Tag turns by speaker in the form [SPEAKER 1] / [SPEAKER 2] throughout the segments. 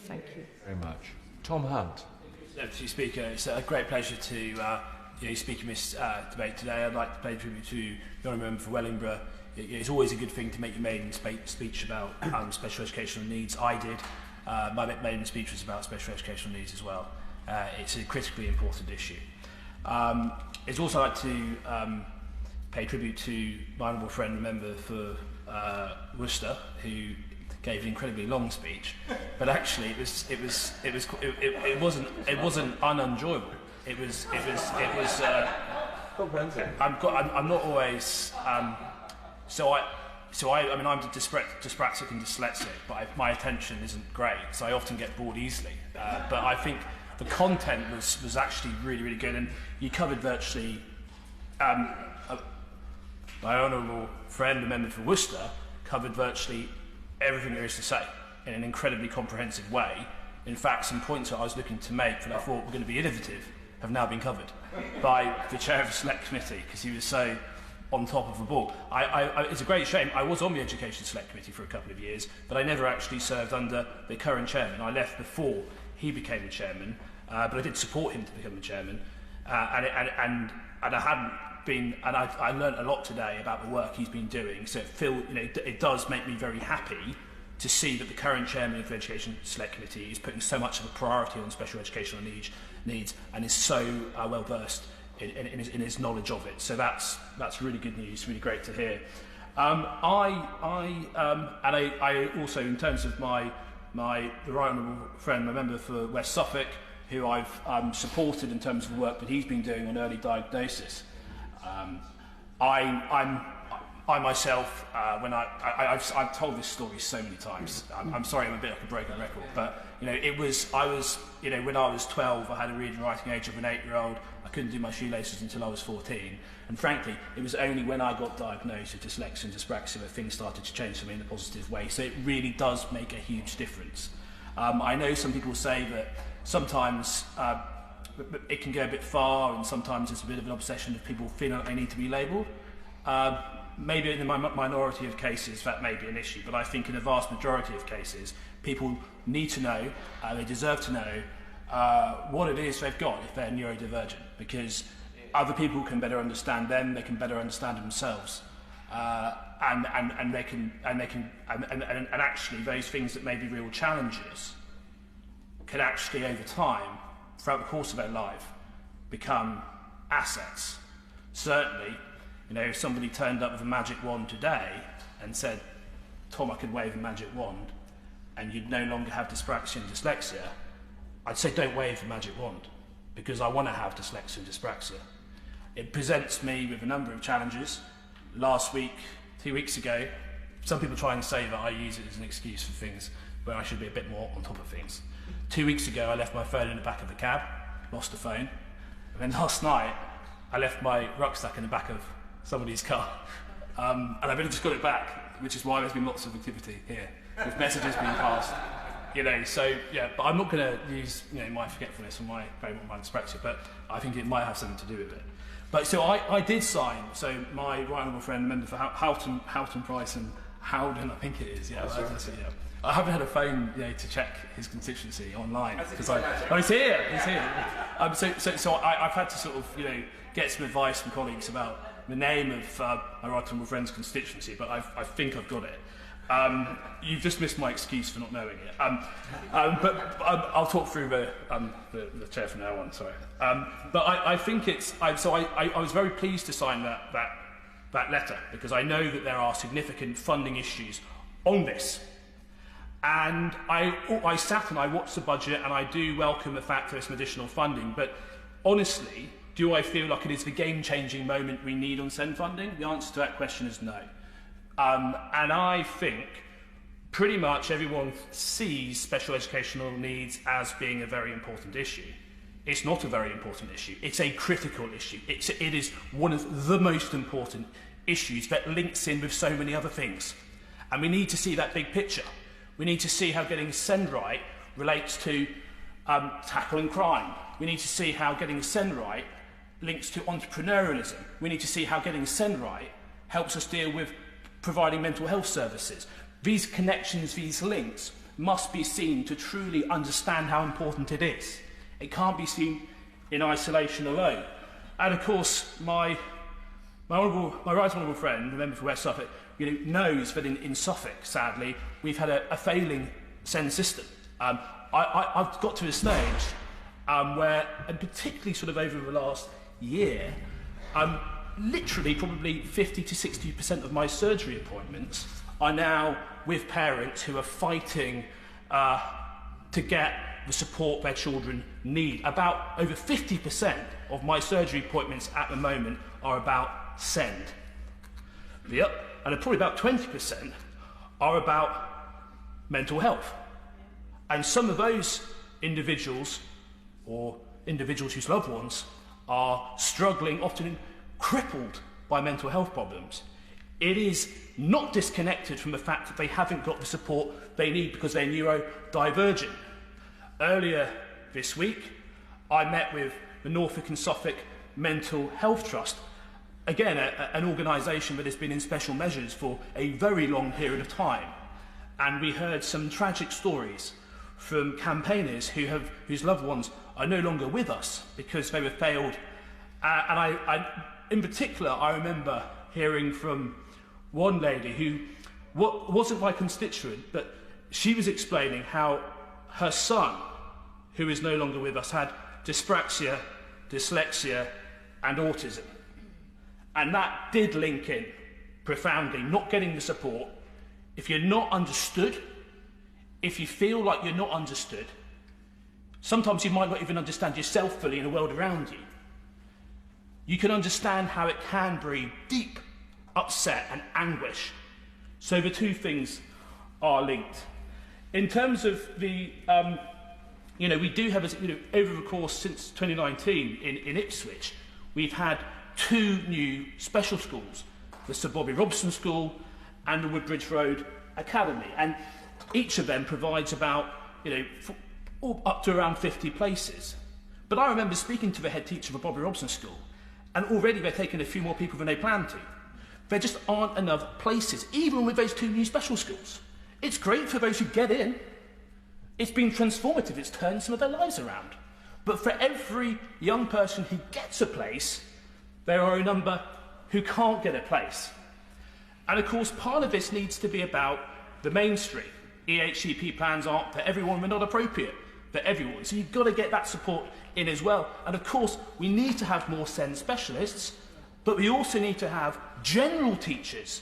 [SPEAKER 1] Thank you.
[SPEAKER 2] Very much. Tom Hunt.
[SPEAKER 3] Deputy Speaker, it's a great pleasure to speak in this debate today. I'd like to pay tribute to the Honourable Member for Wellingborough. It's always a good thing to make your maiden speech about special educational needs. I did. My maiden speech was about special educational needs as well. It's a critically important issue. It's also like to pay tribute to my honourable friend and member for Worcester, who gave an incredibly long speech, but actually it wasn't unenjoyable. It was. I'm not always. I'm dyspraxic and dyslexic, but my attention isn't great, so I often get bored easily. But I think the content was actually really, really good, and you covered virtually. My honourable friend and member for Worcester covered virtually everything there is to say in an incredibly comprehensive way. In fact, some points that I was looking to make that I thought were going to be innovative have now been covered by the chair of the Select Committee, because he was so on top of the ball. It's a great shame. I was on the Education Select Committee for a couple of years, but I never actually served under the current chairman. I left before he became the chairman, but I did support him to become the chairman, and I hadn't been, and I learned a lot today about the work he's been doing. So it does make me very happy to see that the current chairman of the Education Select Committee is putting so much of a priority on special educational needs and is so well versed in his knowledge of it. So that's really good news, really great to hear. I also, in terms of the right honourable friend, my member for West Suffolk, who I've supported in terms of the work that he's been doing on early diagnosis. I myself, I've told this story so many times. I'm sorry, I'm a bit like a broken record, but when I was 12, I had a reading and writing age of an 8-year-old. I couldn't do my shoelaces until I was 14, and frankly, it was only when I got diagnosed with dyslexia and dyspraxia that things started to change for me in a positive way. So it really does make a huge difference. I know some people say that sometimes it can go a bit far, and sometimes it's a bit of an obsession of people feeling like they need to be labelled. Maybe in the minority of cases that may be an issue, but I think in a vast majority of cases, people need to know, they deserve to know what it is they've got if they're neurodivergent, because other people can better understand them, they can better understand themselves, and actually those things that may be real challenges can actually over time, throughout the course of their life, become assets. Certainly, if somebody turned up with a magic wand today and said, Tom, I could wave a magic wand and you'd no longer have dyspraxia and dyslexia, I'd say don't wave the magic wand, because I want to have dyslexia and dyspraxia. It presents me with a number of challenges. Last week, 2 weeks ago, some people try and say that I use it as an excuse for things where I should be a bit more on top of things. 2 weeks ago, I left my phone in the back of the cab, lost the phone, and then last night, I left my rucksack in the back of somebody's car, and I've only just got it back, which is why there's been lots of activity here, with messages being passed. So yeah, but I'm not going to use my forgetfulness or my dyspraxia, but I think it might have something to do with it. But so I did sign. So my right honourable friend, member for Houghton Price and Howden, I think it is. Yeah, that's it. Yeah. I haven't had a phone to check his constituency online because he's here. So I've had to sort of get some advice from colleagues about the name of my right honourable friend's constituency, but I think I've got it. You've just missed my excuse for not knowing it. But I'll talk through the chair from now on. Sorry. But I think I was very pleased to sign that letter, because I know that there are significant funding issues on this. And I sat and I watched the budget, and I do welcome the fact there's some additional funding. But honestly, do I feel like it is the game-changing moment we need on SEND funding? The answer to that question is no. And I think pretty much everyone sees special educational needs as being a very important issue. It's not a very important issue. It's a critical issue. It is one of the most important issues that links in with so many other things. And we need to see that big picture. We need to see how getting SEND right relates to tackling crime. We need to see how getting SEND right links to entrepreneurialism. We need to see how getting SEND right helps us deal with providing mental health services. These connections, these links must be seen to truly understand how important it is. It can't be seen in isolation alone. And of course, my right honourable friend, the member for West Suffolk, knows that in Suffolk, sadly, we've had a failing SEND system. I've got to a stage where, and particularly sort of over the last year, literally probably 50 to 60% of my surgery appointments are now with parents who are fighting to get the support their children need. About over 50% of my surgery appointments at the moment are about SEND. Yep, and probably about 20% are about mental health. And some of those individuals, or individuals whose loved ones, are struggling, often crippled by mental health problems. It is not disconnected from the fact that they haven't got the support they need because they're neurodivergent. Earlier this week, I met with the Norfolk and Suffolk Mental Health Trust, again, an organisation that has been in special measures for a very long period of time. And we heard some tragic stories from campaigners whose loved ones are no longer with us because they were failed. In particular, I remember hearing from one lady who wasn't my constituent, but she was explaining how her son, who is no longer with us, had dyspraxia, dyslexia, and autism. And that did link in profoundly, not getting the support. If you're not understood, if you feel like you're not understood, sometimes you might not even understand yourself fully in the world around you. You can understand how it can breed deep upset and anguish. So the two things are linked. In terms of the, we do have, over the course since 2019 in Ipswich, we've had 2 new special schools, the Sir Bobby Robson School and the Woodbridge Road Academy. And each of them provides about, up to around 50 places. But I remember speaking to the head teacher of the Bobby Robson School, and already they're taking a few more people than they planned to. There just aren't enough places, even with those 2 new special schools. It's great for those who get in. It's been transformative. It's turned some of their lives around. But for every young person who gets a place, there are a number who can't get a place. And of course, part of this needs to be about the mainstream. EHCP plans aren't for everyone, they're not appropriate for everyone. So you've got to get that support in as well. And of course, we need to have more SEND specialists, but we also need to have general teachers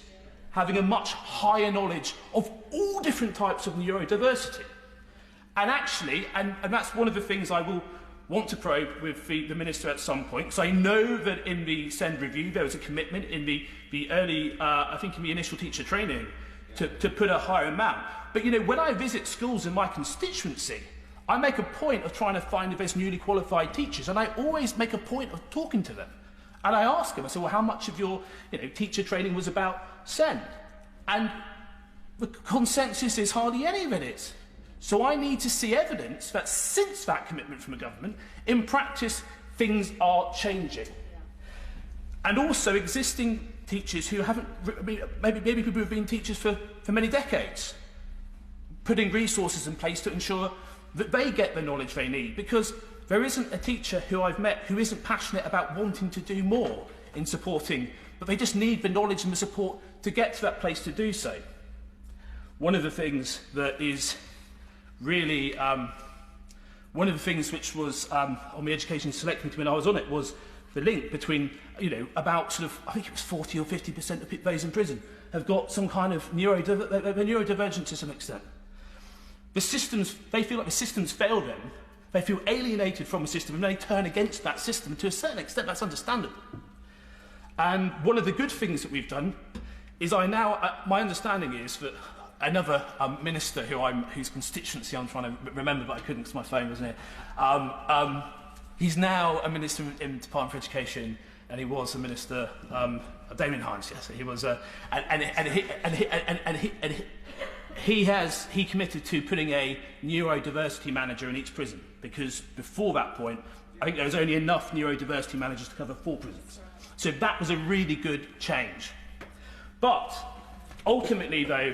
[SPEAKER 3] having a much higher knowledge of all different types of neurodiversity. And actually, and that's one of the things I will want to probe with the Minister at some point, because I know that in the SEND review there was a commitment in the early, I think in the initial teacher training, to put a higher amount. But when I visit schools in my constituency, I make a point of trying to find the best newly qualified teachers, and I always make a point of talking to them. And I ask them, I say, well, how much of your teacher training was about SEND? And the consensus is hardly any of it is. So I need to see evidence that since that commitment from the government, in practice, things are changing. And also existing teachers who haven't, maybe people who have been teachers for many decades, putting resources in place to ensure that they get the knowledge they need. Because there isn't a teacher who I've met who isn't passionate about wanting to do more in supporting, but they just need the knowledge and the support to get to that place to do so. One of the things that is really, one of the things which was on the Education Select Committee when I was on it was the link between, about sort of, I think it was 40 or 50% of those in prison have got some kind of neurodivergent to some extent. The systems, they feel like the systems fail them. They feel alienated from the system and they turn against that system. And to a certain extent, that's understandable. And one of the good things that we've done is my understanding is that another minister whose constituency I'm trying to remember, but I couldn't because my phone wasn't here. He's now a minister in the Department for Education, and he was a minister, Damien Hines, yes, he was, he committed to putting a neurodiversity manager in each prison, because before that point, I think there was only enough neurodiversity managers to cover 4 prisons. So that was a really good change. But ultimately, though,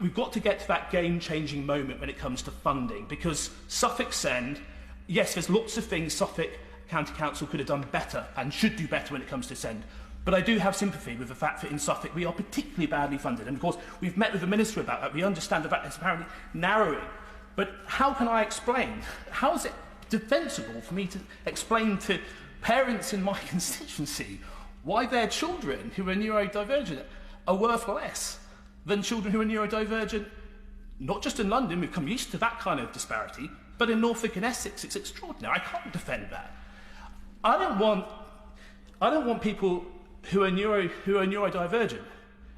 [SPEAKER 3] we've got to get to that game-changing moment when it comes to funding, because Suffolk Send, yes, there's lots of things Suffolk County Council could have done better and should do better when it comes to Send. But I do have sympathy with the fact that in Suffolk we are particularly badly funded. And of course, we've met with the Minister about that. We understand the fact it's apparently narrowing. But how can I explain? How is it defensible for me to explain to parents in my constituency why their children who are neurodivergent are worth less than children who are neurodivergent, not just in London, we've come used to that kind of disparity, but in Norfolk and Essex, it's extraordinary. I can't defend that. I don't want people who are neurodivergent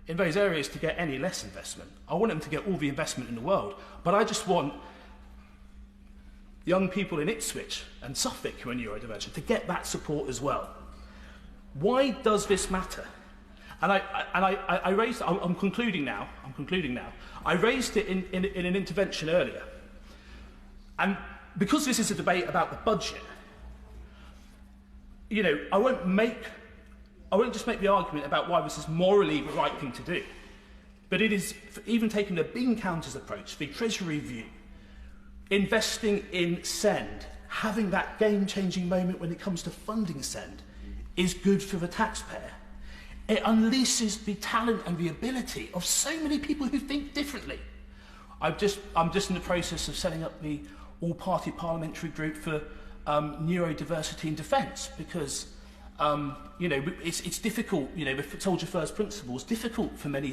[SPEAKER 3] in those areas to get any less investment. I want them to get all the investment in the world, but I just want young people in Ipswich and Suffolk who are neurodivergent to get that support as well. Why does this matter? And I raised, I'm concluding now. I raised it in an intervention earlier. And because this is a debate about the budget, you know, I won't just make the argument about why this is morally the right thing to do, but it is, even taking the bean counters approach, the Treasury view, investing in Send, having that game-changing moment when it comes to funding Send, is good for the taxpayer. It unleashes the talent and the ability of so many people who think differently. I'm just in the process of setting up the all-party parliamentary group for neurodiversity in defence, because you know, it's difficult. You know, the soldier first principle is difficult for many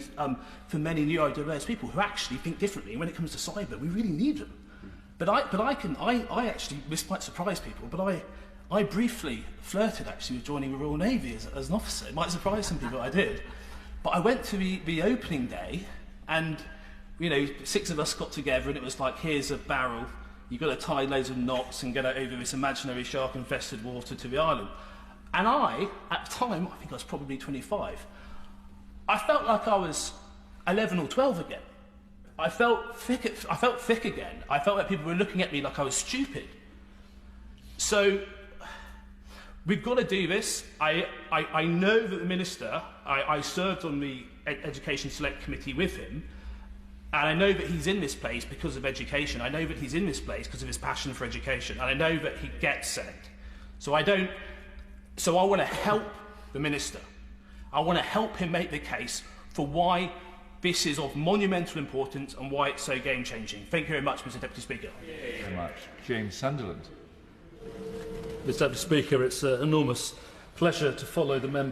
[SPEAKER 3] neurodiverse people who actually think differently. When it comes to cyber, we really need them. But I actually, this might surprise people, but I briefly flirted actually with joining the Royal Navy as an officer. It might surprise some people, I did. But I went to the opening day, and you know, 6 of us got together, and it was like, here's a barrel, you've got to tie loads of knots and get it over this imaginary shark-infested water to the island. And at the time, I think I was probably 25, I felt like I was 11 or 12 again. I felt thick again. I felt like people were looking at me like I was stupid. So we've got to do this. I know that the Minister, I served on the Education Select Committee with him, and I know that he's in this place because of education. I know that he's in this place because of his passion for education, and I know that he gets Send. So I want to help the Minister. I want to help him make the case for why this is of monumental importance and why it's so game-changing. Thank you very much, Mr. Deputy Speaker.
[SPEAKER 2] Thank you very much. James Sunderland.
[SPEAKER 1] Mr. Deputy Speaker, it's an enormous pleasure to follow the member.